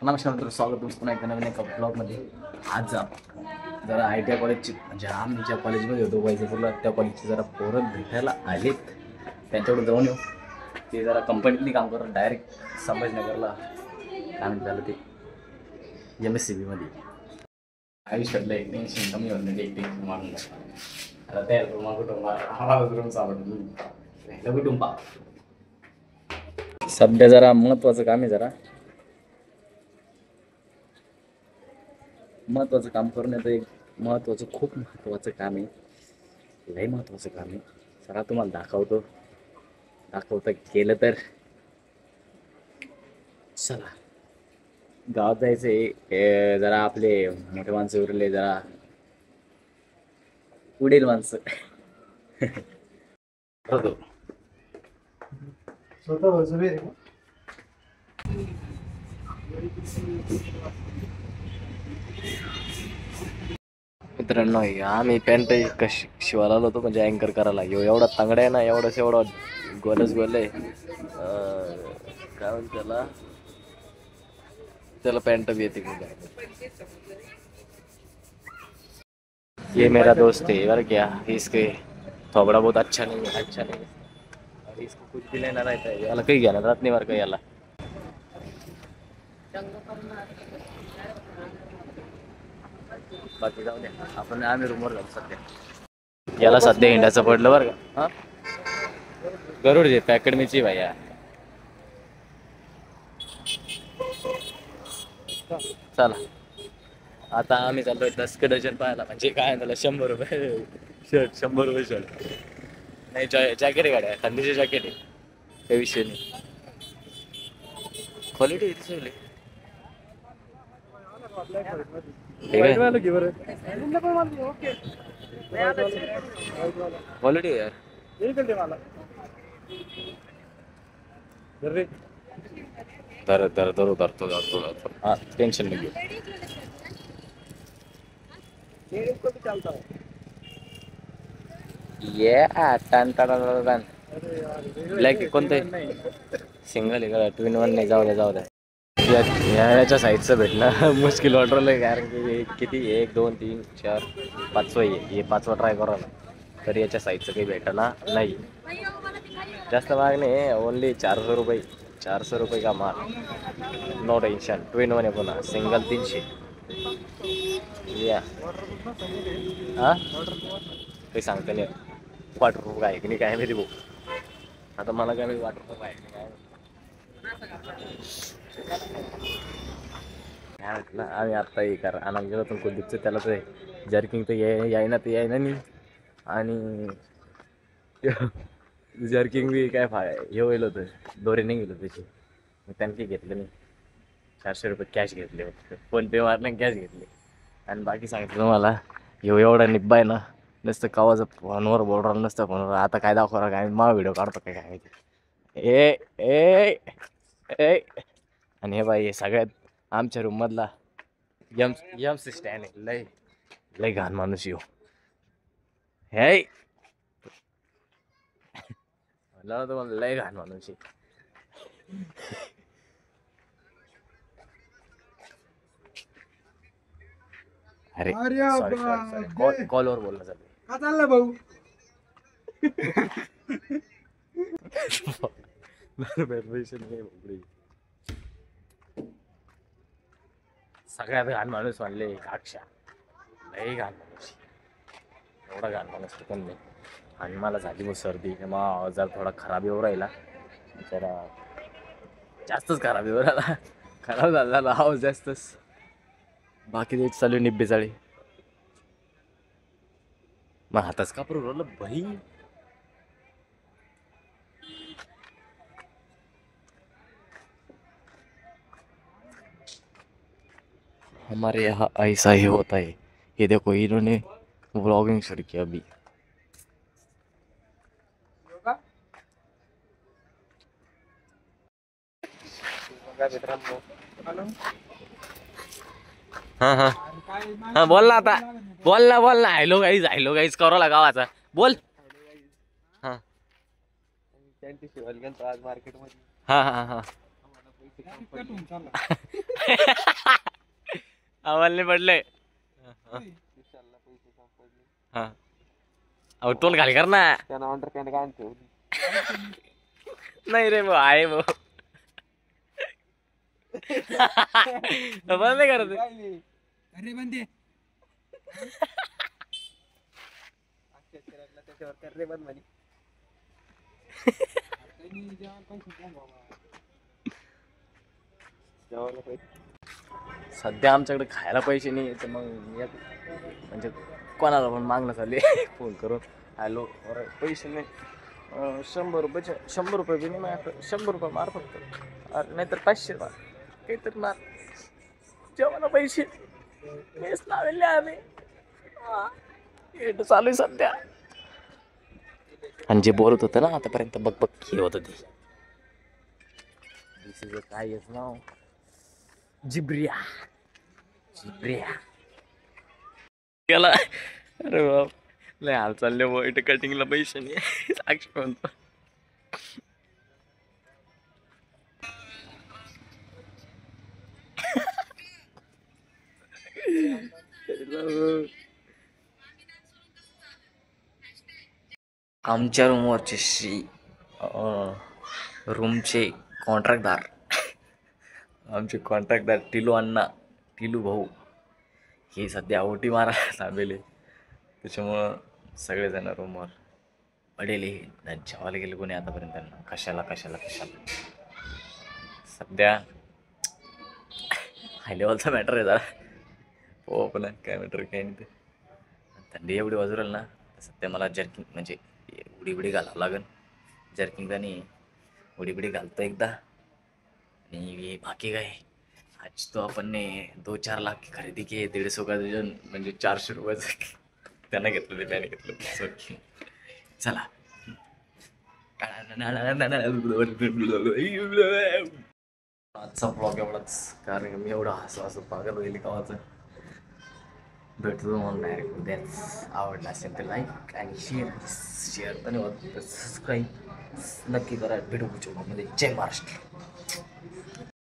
नमस्कार मित्र, स्वागत तुमचं पुन्हा एका नवीन एका ब्लॉगमध्ये. आज जरा ITI कॉलेजची म्हणजे आम्ही ज्या कॉलेजमध्ये होतो वैजापूरला, त्या कॉलेजचे जरा पोरं भेटायला आलेत. त्यांच्याकडे जाऊन येऊ. ते जरा कंपनीतली काम करतात, डायरेक्ट संभाजीनगरला काय म्हणतात झालं ते MSCBमध्ये. आयुष्यातलं एक टेन्शन कमी होत नाही, एक टेन्शन मारून आता त्या रूम कुटुंबा आम्हाला रूम सापडतो कुटुंबा. सध्या जरा महत्त्वाचं काम आहे, जरा महत्त्वाचं काम करण्याचं एक खूप महत्त्वाचं काम आहे. लय महत्त्वाचं काम आहे. जरा तुम्हाला दाखवतं केलं तर चला. गावात जायचं आहे. जरा आपले मोठे माणसं उरले, जरा पुढील माणसं होतो. मित्रांनो, आम्ही पॅन्ट कशी शिवायला आलो होतो, म्हणजे अँकर करायला. एवढा तांगडा आहे ना, एवढा गोलच गोल आहे. काय म्हणते त्याला पॅन्ट भी येते. ये मेरा दोस्त है यार, क्या इसके थोबड़ा बहुत अच्छा नहीं है, और इसको कुछ भी लेना रहता है, याला काही घेणार राहत नाही बरं का याला. बाकी जाऊ द्या, आपण आम्ही रूमवर जाऊ सध्या. याला सध्या हिंडाचं पडलं बरं का. हा, गरुड जे अकॅडमीची भाई. चला, आता आम्ही चाललोय 10 डझन पाहायला. म्हणजे काय त्याला 100 रुपये शर्ट, 100 रुपये शर्ट नाही. जॅकेट आहे गाड्या, थंडीचे जॅकेट आहे, काही विषय नाही. क्वालिटी दिसली क्वालिटी यार. धरतो. हा, टेन्शन नाही घेऊ. ब्लॅक कोणते सिंगल आहे का, ट्विन वन नाही? जाऊ द्या. याच्या साईजचं भेटणं मुश्किल वाटलं, कारण की किती 1 2 3 4 5 हे 5वा ट्राय करायला, तर याच्या साईजचं काही भेटना नाही. जास्त महाग नाही, ओनली 400 रुपये का माल. No tension. ट्विन वन आहे पुन्हा, सिंगल 300. या हा, काही सांगता नाही. वॉटरप्रूफ आहे की नाही काय माहिती भाऊ. आता मला काय माहिती वॉटरप्रूफ आहे की काय म्हटलं. आम्ही आत्ता हे करा आणायला गेलो होतो कुलदीपचं, त्याला तर जर्किंग तर यायना नाही. आणि जर्किंग बी काय हे होईल होतं, दोरे नाही गेलो त्याची. मग त्यांनी काही घेतलं नाही. 400 रुपये कॅश घेतले, फोन पे मारले, कॅश घेतले. आणि बाकी सांगितलं तुम्हाला, एवढा निब्बा आहे ना, नुसतं कवाचं फोनवर बोल राहिलं, नसतं फोनवर. आता काय दाखवणार काय, मा व्हिडिओ काढतो काय माहिती. ए आणि हे बाई, हे सगळ्यात आमच्या रूममधला यम स्टँड आहे. लय घाण माणूस येऊ. हे म्हणलं ना तुम्हाला, लय घाण माणूस आहे. अरे सॉरी, कॉलवर बोलणं चालू. का चाललं भाऊ? सगळ्यात घाण माणूस म्हणले अक्षा. लय घाण माणूस, एवढा घाण माणूस पण नाही. आणि मला झाली सर्दी, मग जरा थोडा खराब येऊ राहिला, जरा जास्तच खराब येऊ राहिला. खराब झाला आवाज जास्तच. बाकी तेच चालू निब्बे चाळी. मग हाताच कापरू राहिलं भाई. हमारे यहाँ ऐसा ही होता है. ये देखो, इन्होंने व्लॉगिंग शुरू किया अभी. हा बोल ना आता, बोल ना. हॅलो गाईज करो गावाचा बोल. हा त्यांची शिवायला गेलतो आज मार्केटमध्ये. हा आम्हाला नाही पडले. हा अहो टोल खाली कर ना. नाही रे भाऊ आहे भाऊ. बंद नाही करत अरे बंदे सध्या आमच्याकडे खायला पैसे नाही तर मग म्हणजे कोणाला पण मागणं चालले फोन करून हॅलो अरे पैसे नाही 100 रुपये 100 रुपये बी नाही माझ्याकडे 100 रुपये मार फक्त अरे नाहीतर 500 मार काहीतरी मार जेव्हा पैसे मेस लावले आम्ही चालू आहे सध्या. आणि जे बोलत होतं ना आतापर्यंत बघ बघ हे होतं ते दिस इज काय येत नाव जिब्रिया जिब्रिया गेला. अरे बाप लय हाल चालले वाईट कटिंगला पैसे नाही साक्षी म्हणतो. आमच्या रूमवरचे रूमचे कॉन्ट्रॅक्टदार आमचे कॉन्ट्रॅक्टदार टिलू अण्णा टिलू भाऊ हे सध्या ओटी मारा थांबेले त्याच्यामुळं सगळेजण रूमवर पडेले. जेवायला गेले कोणी आतापर्यंत त्यांना कशाला कशाला कशाला सध्या हाय लेवलचा मॅटर आहे जरा हो पण काय मॅटर काय नाही ते थंडी एवढी वाजू राहिली ना सध्या मला जर्किंग म्हणजे उडी बिडी घालावं लागेल. जर्किंगचा नाही उडी बिडी घालतो एकदा आणि बाकी काय आज तो आपण ने 2-4 लाख की खरेदी की 150 का डझन म्हणजे 400 रुपयाचं त्यानं घेतलं ते त्याने घेतलं. चला आजचा ब्लॉग एवढाच कारण मी एवढा हसू पागल होईल गावाचं भेटतो मला डायरेक्ट उद्याच. आवडला असेल तर लाईक आणि शेअर धन्यवाद सबस्क्राईब नक्की करा. भेटू पुढच्या ब्लॉगमध्ये. जय महाराष्ट्र.